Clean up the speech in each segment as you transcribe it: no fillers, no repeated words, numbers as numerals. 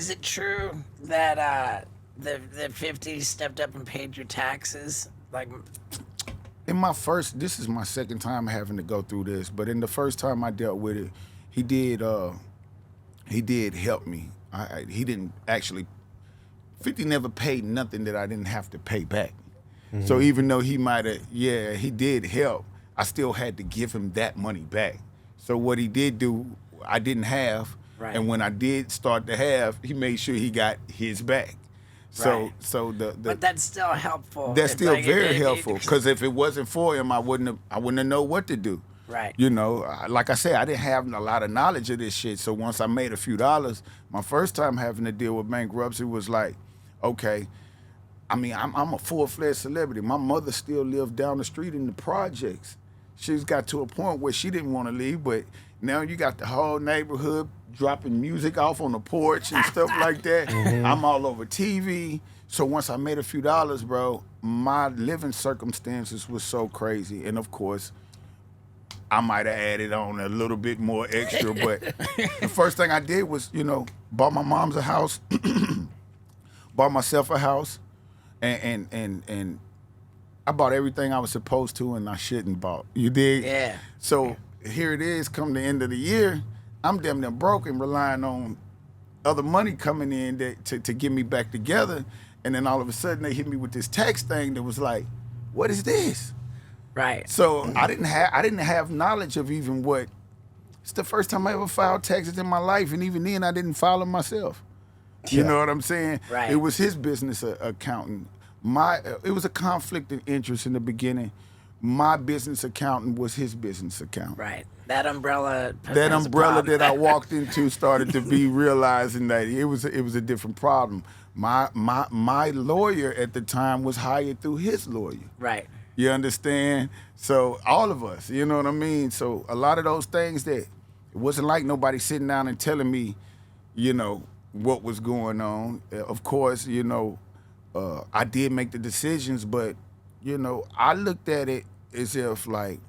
is it true that the 50 stepped up and paid your taxes? Like, In my first, this is my second time having to go through this, but in the first time I dealt with it, he did. He did help me. He didn't actually. 50 never paid nothing that I didn't have to pay back. So even though he might have, yeah, he did help, I still had to give him that money back. So what he did do, I didn't have, Right. and when I did start to have, he made sure he got his back. So Right. so the but that's still helpful. that's It's still like, very helpful because if it wasn't for him, I wouldn't have known what to do. Right. You know, like I said, I didn't have a lot of knowledge of this shit. So once I made a few dollars, my first time having to deal with bankruptcy was like, okay. I mean, I'm a full-fledged celebrity. My mother still lived down the street in the projects. She's got to a point where she didn't want to leave, but now you got the whole neighborhood dropping music off on the porch and stuff like that. I'm all over TV. So once I made a few dollars, bro, my living circumstances was so crazy. And of course, I might have added on a little bit more extra, but the first thing I did was, bought my mom's a house, bought myself a house, and I bought everything I was supposed to and I shouldn't bought. You dig? Yeah. So here it is, come the end of the year, I'm damn near broke and relying on other money coming in to get me back together. And then all of a sudden they hit me with this tax thing that was like, what is this? Right. So I didn't have knowledge of even what. It's the first time I ever filed taxes in my life, and even then I didn't file them myself. You know what I'm saying? Right. It was his business accountant. It was a conflict of interest in the beginning. My business accountant was his business accountant. Right. That umbrella. That has a umbrella problem. that I walked into started to be realizing that it was a different problem. My lawyer at the time was hired through his lawyer. Right. You understand? So all of us, you know what I mean? So a lot of those things that it wasn't like nobody sitting down and telling me, what was going on. Of course, I did make the decisions, but, I looked at it as if like,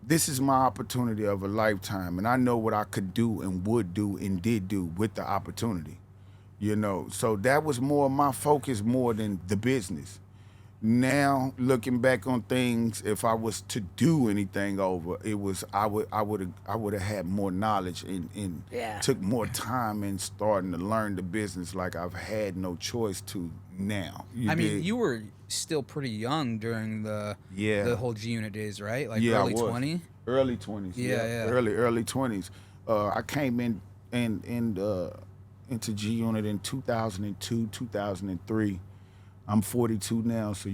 this is my opportunity of a lifetime, and I know what I could do and would do and did do with the opportunity, So that was more my focus more than the business. Now looking back on things, if I was to do anything over, it was I would have had more knowledge and Yeah. took more time in starting to learn the business like I've had no choice to now. I mean, you were still pretty young during the whole G Unit days, right? Like Yeah, I early was. 20. Early 20s. Yeah. Early 20s. I came into G Unit in 2002, 2003. I'm 42 now, so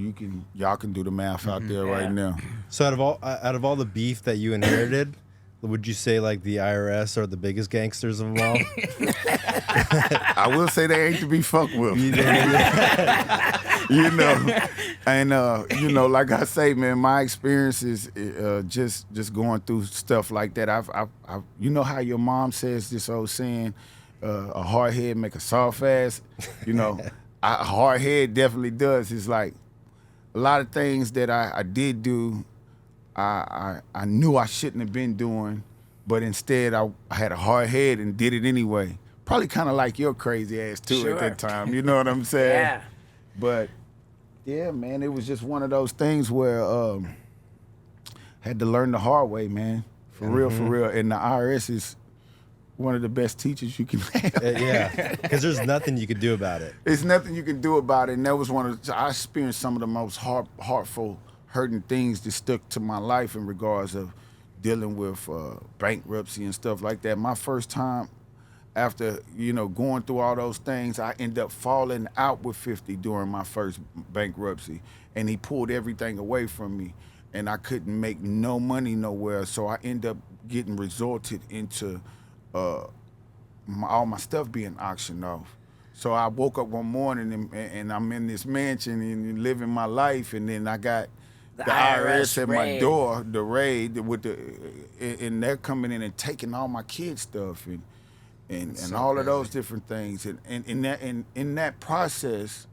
y'all can do the math out there right now. So out of all the beef that you inherited, would you say like the IRS are the biggest gangsters of them all? I will say they ain't to be fucked with. And like I say, man, my experiences just going through stuff like that. I've how your mom says this old saying, a hard head make a soft ass. A hard head definitely does. It's like a lot of things that I did do, I knew I shouldn't have been doing, but instead I had a hard head and did it anyway. Probably kind of like your crazy ass too Sure. at that time. You know what I'm saying? Yeah. But yeah, man, it was just one of those things where had to learn the hard way, man. For real. And the IRS is one of the best teachers you can have. Yeah, because there's nothing you could do about it. There's nothing you can do about it. And that was I experienced some of the most heartful, hurting things that stuck to my life in regards of dealing with bankruptcy and stuff like that. My first time after, going through all those things, I ended up falling out with 50 during my first bankruptcy. And he pulled everything away from me. And I couldn't make no money nowhere. So I ended up getting resorted into all my stuff being auctioned off. So I woke up one morning and I'm in this mansion and living my life, and then I got the IRS at my raid. door, the raid and they're coming in and taking all my kids' stuff and so all of crazy. those different things. And in that process,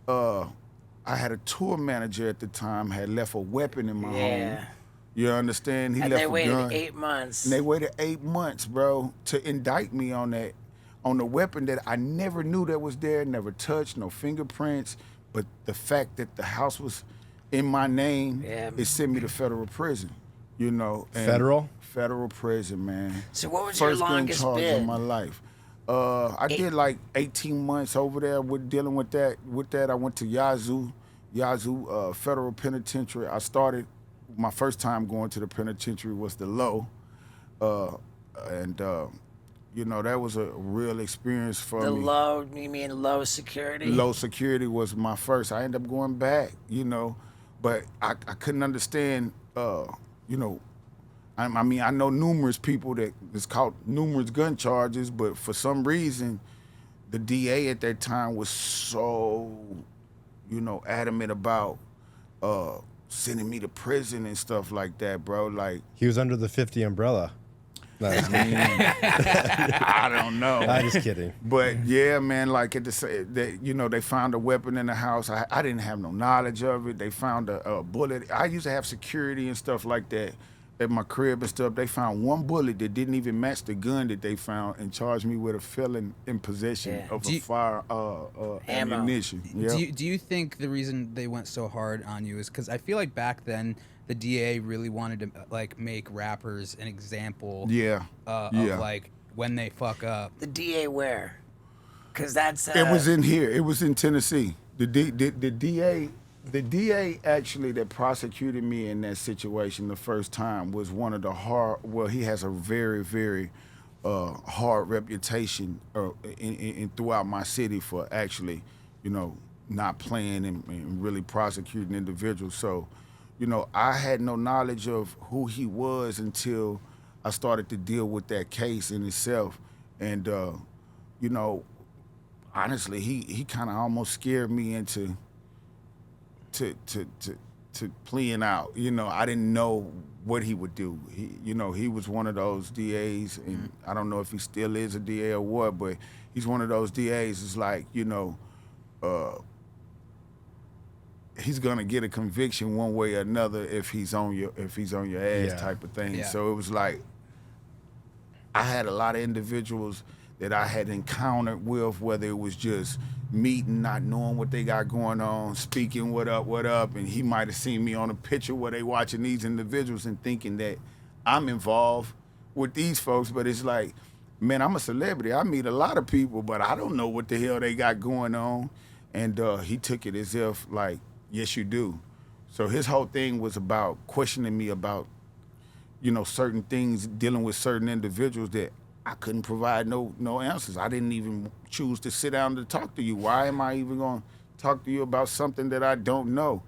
I had a tour manager at the time had left a weapon in my home. You understand? He And left they a waited gun. 8 months. And they waited 8 months, bro, to indict me on that. on the weapon that I never knew that was there, never touched, no fingerprints. But the fact that the house was in my name, it sent me to federal prison. You know, and federal prison, man. So what was First your longest charge bid? in my life? I did like 18 months over there with dealing with that. With that, I went to Yazoo Federal Penitentiary. I started my first time going to the penitentiary was the Low, and you know, that was a real experience for me. The Low, you mean low security? Low security was my first. I ended up going back, you know, but I couldn't understand, you know, I mean, I know numerous people that it's caught numerous gun charges, but for some reason, the DA at that time was so, you know, adamant about sending me to prison and stuff like that, bro. Like, he was under the 50 umbrella. I don't know. I'm just kidding. But yeah, man, like you know, they found a weapon in the house. I didn't have no knowledge of it. They found a bullet. I used to have security and stuff like that at my crib and stuff. They found one bullet that didn't even match the gun that they found and charged me with a felon in possession of a fire ammunition. Yeah. Do you think the reason they went so hard on you is because I feel like back then the DA really wanted to like make rappers an example of like when they fuck up. The DA where? Because that's it was in here. It was in Tennessee. The DA actually that prosecuted me in that situation the first time was one of the he has a very, very hard reputation in throughout my city for actually, you know, not playing and really prosecuting individuals. So, you know, I had no knowledge of who he was until I started to deal with that case in itself. And, you know, honestly, he kind of almost scared me into to pleading out. You know, I didn't know what he would do. You know, he was one of those DAs, and I don't know if he still is a DA or what, but he's one of those DAs. It's like, you know, he's gonna get a conviction one way or another if he's on your ass type of thing. Yeah. So it was like I had a lot of individuals that I had encountered with, whether it was just meeting, not knowing what they got going on, speaking what up, and he might have seen me on a picture where they watching these individuals and thinking that I'm involved with these folks, but it's like, man, I'm a celebrity. I meet a lot of people, but I don't know what the hell they got going on. And he took it as if like, yes, you do. So his whole thing was about questioning me about, you know, certain things, dealing with certain individuals that I couldn't provide no answers. I didn't even choose to sit down to talk to you. Why am I even going to talk to you about something that I don't know?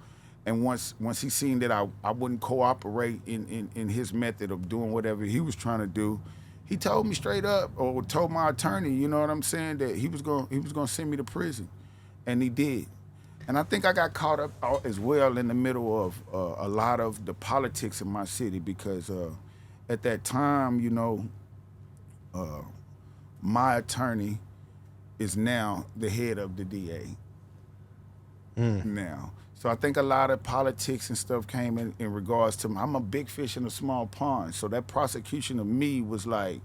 And once he seen that I wouldn't cooperate in his method of doing whatever he was trying to do, he told me straight up, or told my attorney, you know what I'm saying, that he was going to send me to prison, and he did. And I think I got caught up as well in the middle of a lot of the politics in my city because at that time, you know, my attorney is now the head of the DA now. So I think a lot of politics and stuff came in regards to, I'm a big fish in a small pond. So that prosecution of me was like,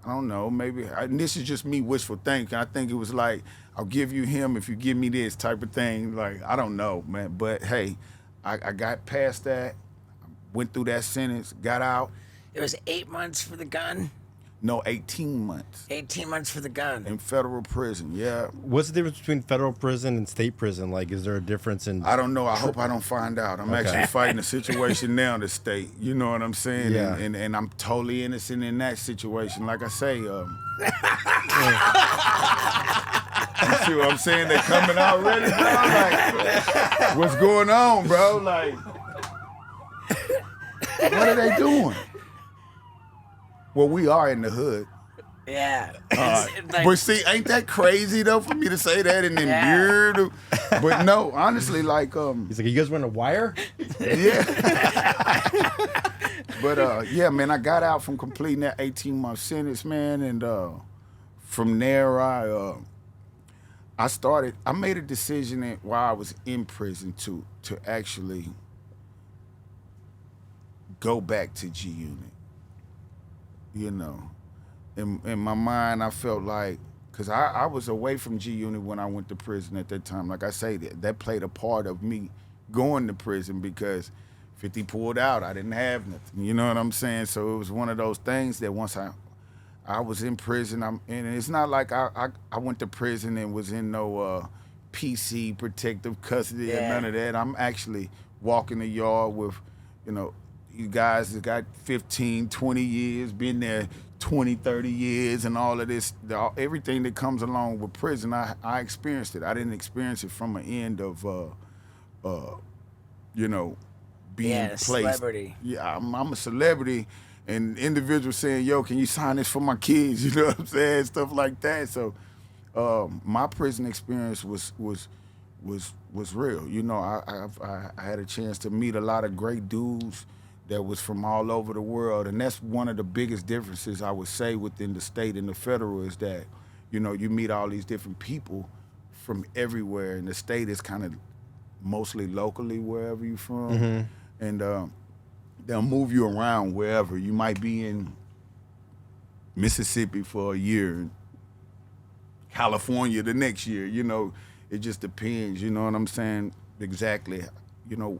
I don't know, maybe, and this is just me wishful thinking. I think it was like, I'll give you him if you give me this type of thing. Like, I don't know, man. But hey, I got past that, went through that sentence, got out. It was 8 months for the gun? No, 18 months. 18 months for the gun. In federal prison, yeah. What's the difference between federal prison and state prison? Like, is there a difference in... I don't know. I hope I don't find out. I'm actually fighting a situation now, the state. You know what I'm saying? Yeah. And I'm totally innocent in that situation. Like I say, you see what I'm saying? They're coming out ready, bro. Like, what's going on, bro? Like, what are they doing? Well, we are in the hood. Yeah. But see, ain't that crazy though for me to say that and then weird? But no, honestly, like he's like, you guys run a wire? Yeah. But yeah, man, I got out from completing that 18-month sentence, man, and from there I made a decision while I was in prison to actually go back to G Unit. You know, in my mind, I felt like, because I was away from G Unit when I went to prison at that time. Like I say, that played a part of me going to prison because 50 pulled out. I didn't have nothing. You know what I'm saying? So it was one of those things that once I was in prison, and it's not like I went to prison and was in no PC, protective custody, or none of that. I'm actually walking the yard with, you guys that got 15, 20 years, been there 20, 30 years, and all of this, everything that comes along with prison, I experienced it. I didn't experience it from an end of, being placed. Celebrity. Yeah, I'm a celebrity, and individuals saying, "Yo, can you sign this for my kids?" You know what I'm saying? Stuff like that. So, my prison experience was real. I had a chance to meet a lot of great dudes that was from all over the world, and that's one of the biggest differences I would say within the state and the federal is that, you meet all these different people from everywhere, and the state is kind of mostly locally wherever you're from, and they'll move you around wherever. You might be in Mississippi for a year, California the next year. It just depends. You know what I'm saying? Exactly.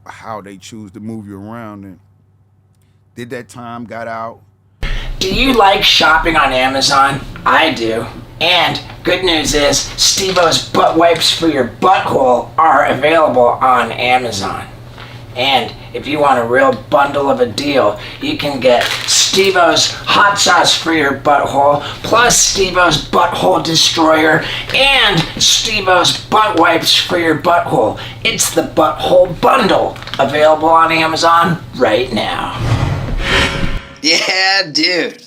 How they choose to move you around. And did that time, got out. Do you like shopping on Amazon? I do. And good news is, Steve-O's butt wipes for your butthole are available on Amazon. And if you want a real bundle of a deal, you can get Steve-O's hot sauce for your butthole, plus Steve-O's butthole destroyer, and Steve-O's butt wipes for your butthole. It's the butthole bundle, available on Amazon right now. Yeah, dude.